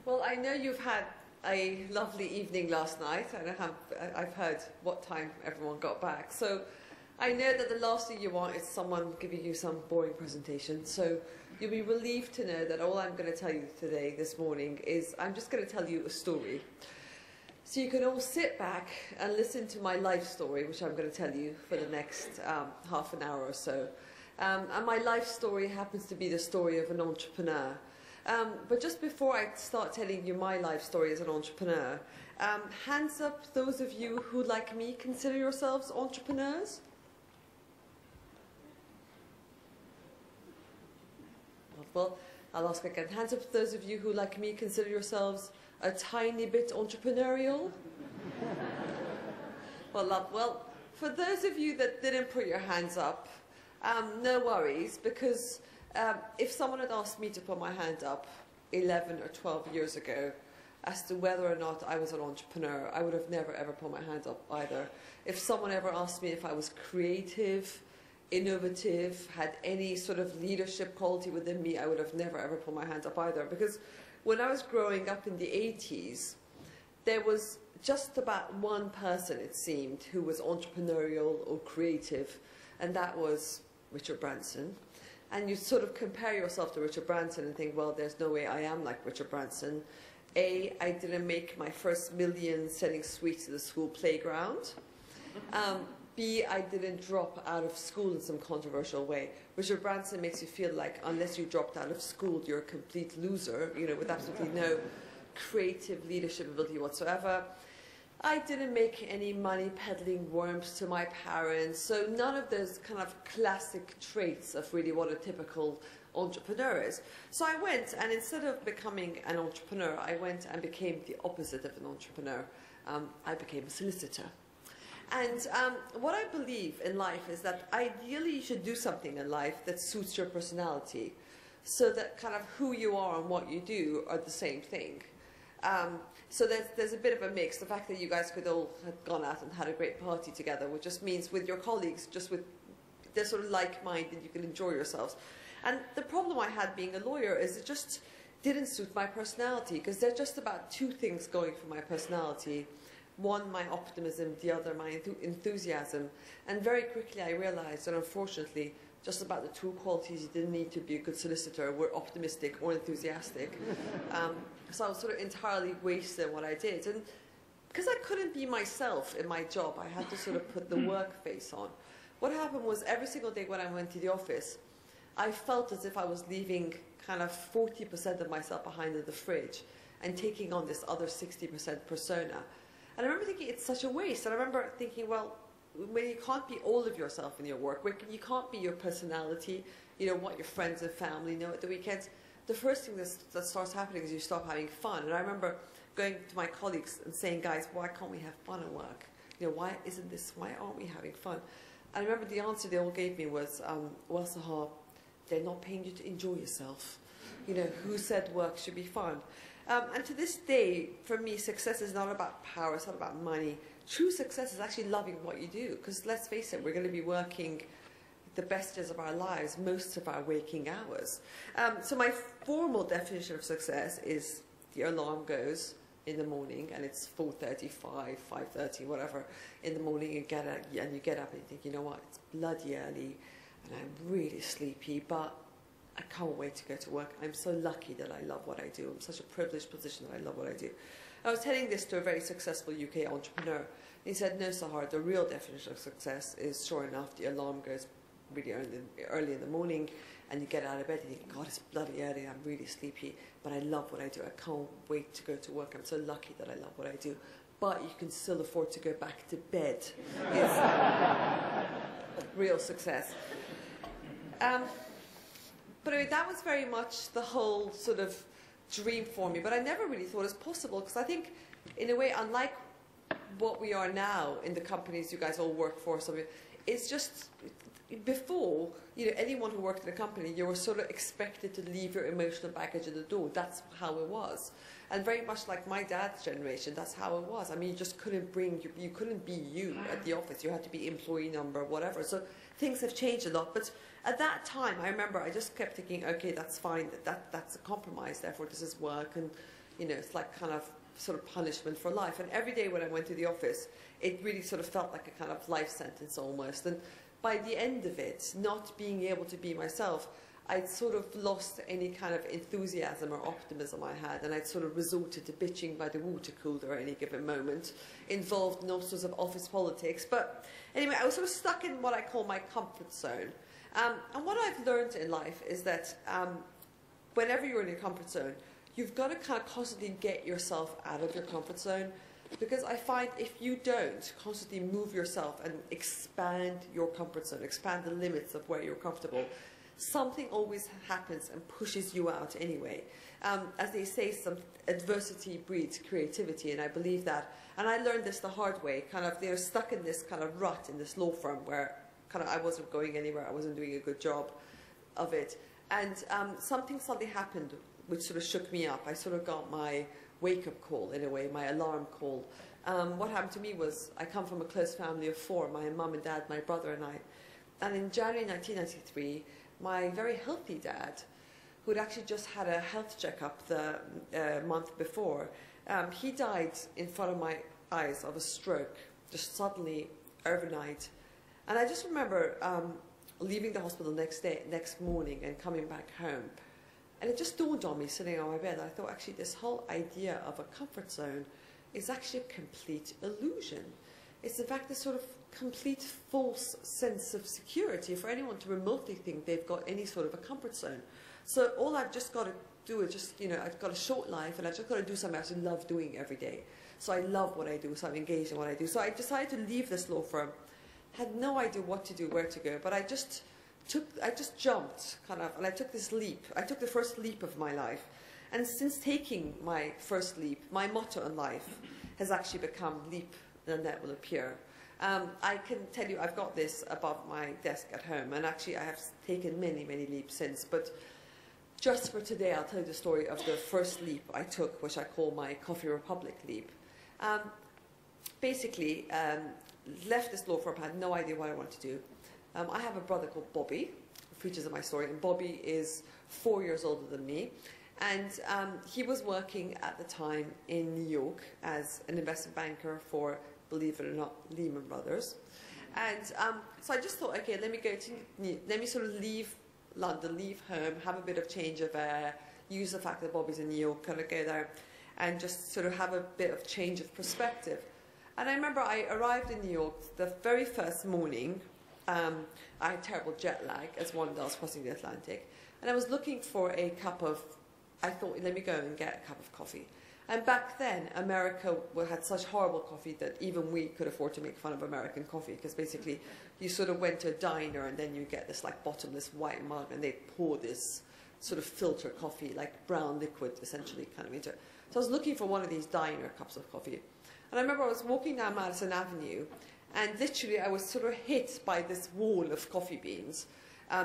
Well, I know you've had a lovely evening last night, and I've heard what time everyone got back. So I know that the last thing you want is someone giving you some boring presentation. So you'll be relieved to know that all I'm going to tell you today, this morning, is I'm just going to tell you a story. So you can all sit back and listen to my life story, which I'm going to tell you for the next half an hour or so. And my life story happens to be the story of an entrepreneur. But just before I start telling you my life story as an entrepreneur, hands up those of you who, like me, consider yourselves entrepreneurs. Well, I'll ask again. Hands up those of you who, like me, consider yourselves a tiny bit entrepreneurial. Well, for those of you that didn't put your hands up, no worries, because if someone had asked me to put my hand up 11 or 12 years ago as to whether or not I was an entrepreneur, I would have never ever put my hand up either. If someone ever asked me if I was creative, innovative, had any sort of leadership quality within me, I would have never ever put my hand up either. Because when I was growing up in the 80s, there was just about one person, it seemed, who was entrepreneurial or creative, and that was Richard Branson. And you sort of compare yourself to Richard Branson and think, well, there's no way I am like Richard Branson. A, I didn't make my first million selling sweets to the school playground. B, I didn't drop out of school in some controversial way. Richard Branson makes you feel like unless you dropped out of school, you're a complete loser, you know, with absolutely no creative leadership ability whatsoever. I didn't make any money peddling worms to my parents, so none of those kind of classic traits of really what a typical entrepreneur is. So I went, and instead of becoming an entrepreneur, I went and became the opposite of an entrepreneur. I became a solicitor. And what I believe in life is that ideally you should do something in life that suits your personality, so that kind of who you are and what you do are the same thing. So there's a bit of a mix. The fact that you guys could all have gone out and had a great party together, which just means with your colleagues, just with they're sort of like-minded, you can enjoy yourselves. And the problem I had being a lawyer is it just didn't suit my personality, because there are just about two things going for my personality. One, my optimism, the other, my enthusiasm. And very quickly I realized that unfortunately, just about the two qualities you didn't need to be a good solicitor were optimistic or enthusiastic. So I was sort of entirely wasting what I did. And because I couldn't be myself in my job, I had to sort of put the work face on. What happened was every single day when I went to the office, I felt as if I was leaving kind of 40% of myself behind in the fridge and taking on this other 60% persona. And I remember thinking it's such a waste. And I remember thinking, well, when you can't be all of yourself in your work, when you can't be your personality, you know, what your friends and family know at the weekends, the first thing that starts happening is you stop having fun. And I remember going to my colleagues and saying, guys, why can't we have fun at work? You know, why aren't we having fun? And I remember the answer they all gave me was, well, Sahar, they're not paying you to enjoy yourself. You know, who said work should be fun? And to this day, for me, success is not about power, it's not about money. True success is actually loving what you do, because let's face it, we're going to be working the best years of our lives, most of our waking hours. So my formal definition of success is the alarm goes in the morning, and it's 4:35, 5:30, whatever, in the morning, and you get up and you think, you know what, it's bloody early, and I'm really sleepy, but I can't wait to go to work. I'm so lucky that I love what I do. I'm in such a privileged position that I love what I do. I was telling this to a very successful UK entrepreneur. He said, no, Sahar, the real definition of success is, sure enough, the alarm goes really early in the morning, and you get out of bed and you think, God, it's bloody early, I'm really sleepy, but I love what I do. I can't wait to go to work. I'm so lucky that I love what I do. But you can still afford to go back to bed. Is real success. But I mean, that was very much the whole sort of dream for me. But I never really thought it was possible, because I think, in a way, unlike what we are now in the companies you guys all work for, it's just, before, you know, anyone who worked in a company, you were sort of expected to leave your emotional baggage at the door. That's how it was. And very much like my dad's generation, that's how it was. I mean, you just couldn't you couldn't be you at the office. You had to be employee number, whatever. So things have changed a lot. But at that time, I remember I just kept thinking, okay, that's fine. That's a compromise. Therefore, this is work. And you know, it's like kind of sort of punishment for life. And every day when I went to the office, it really sort of felt like a kind of life sentence almost. And by the end of it, not being able to be myself, I'd sort of lost any kind of enthusiasm or optimism I had, and I'd sort of resorted to bitching by the water cooler at any given moment, involved in all sorts of office politics. But anyway, I was sort of stuck in what I call my comfort zone. And what I've learned in life is that whenever you're in your comfort zone, you've got to kind of constantly get yourself out of your comfort zone, because I find if you don't constantly move yourself and expand your comfort zone, expand the limits of where you're comfortable, something always happens and pushes you out anyway. As they say, some adversity breeds creativity, and I believe that. And I learned this the hard way. Kind of, they're stuck in this kind of rut in this law firm where kind of I wasn't going anywhere. I wasn't doing a good job of it. And something suddenly happened which sort of shook me up. I sort of got my wake-up call, in a way, my alarm call. What happened to me was, I come from a close family of four, my mum and dad, my brother and I. And in January 1993, my very healthy dad, who had actually just had a health checkup the month before, he died in front of my eyes of a stroke, just suddenly, overnight. And I just remember leaving the hospital next morning and coming back home. And it just dawned on me, sitting on my bed, I thought, actually, this whole idea of a comfort zone is actually a complete illusion. It's, in fact, this sort of complete false sense of security for anyone to remotely think they've got any sort of a comfort zone. So all I've just got to do is just, you know, I've got a short life, and I've just got to do something I actually love doing every day. So I love what I do, so I'm engaged in what I do. So I decided to leave this law firm. Had no idea what to do, where to go, but I just jumped, kind of, and I took this leap. I took the first leap of my life. And since taking my first leap, my motto in life has actually become leap, and that will appear. I can tell you, I've got this above my desk at home, and actually I have taken many, many leaps since. But just for today, I'll tell you the story of the first leap I took, which I call my Coffee Republic leap. Basically, left this law firm, had no idea what I wanted to do. I have a brother called Bobby, who features in my story, and Bobby is 4 years older than me. And he was working at the time in New York as an investment banker for, believe it or not, Lehman Brothers. And so I just thought, okay, let me sort of leave London, leave home, have a bit of change of air, use the fact that Bobby's in New York, kind of go there, and just sort of have a bit of change of perspective. And I remember I arrived in New York the very first morning. I had terrible jet lag, as one does crossing the Atlantic. And I was looking for a cup of, I thought, let me go and get a cup of coffee. And back then, America had such horrible coffee that even we could afford to make fun of American coffee, because basically you sort of went to a diner and then you get this like bottomless white mug, and they pour this sort of filter coffee, like brown liquid essentially, kind of into it. So I was looking for one of these diner cups of coffee. And I remember I was walking down Madison Avenue, and literally I was sort of hit by this wall of coffee beans.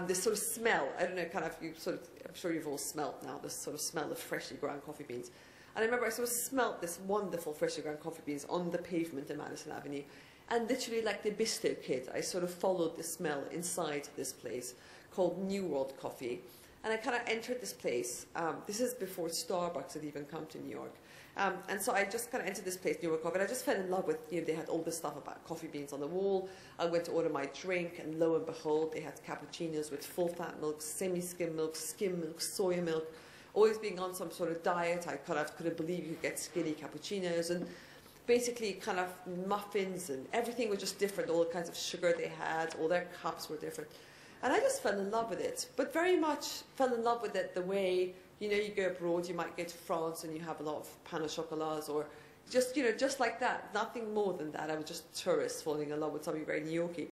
This sort of smell, I don't know, kind of, I'm sure you've all smelt now, this sort of smell of freshly ground coffee beans. And I remember I sort of smelt this wonderful freshly ground coffee beans on the pavement in Madison Avenue. And literally like the Bisto kid, I sort of followed the smell inside this place called New World Coffee. And I kind of entered this place. This is before Starbucks had even come to New York. And so I just kind of entered this place, New York Coffee, and I just fell in love with, you know, they had all this stuff about coffee beans on the wall. I went to order my drink, and lo and behold, they had cappuccinos with full-fat milk, skim milk, soy milk, always being on some sort of diet. I kind of couldn't believe you could get skinny cappuccinos, and basically kind of muffins, and everything was just different. All the kinds of sugar they had, all their cups were different. And I just fell in love with it, but very much fell in love with it the way, you know, you go abroad, you might go to France and you have a lot of pain au chocolats, or just, you know, just like that. Nothing more than that. I was just a tourist falling in love with something very New Yorky.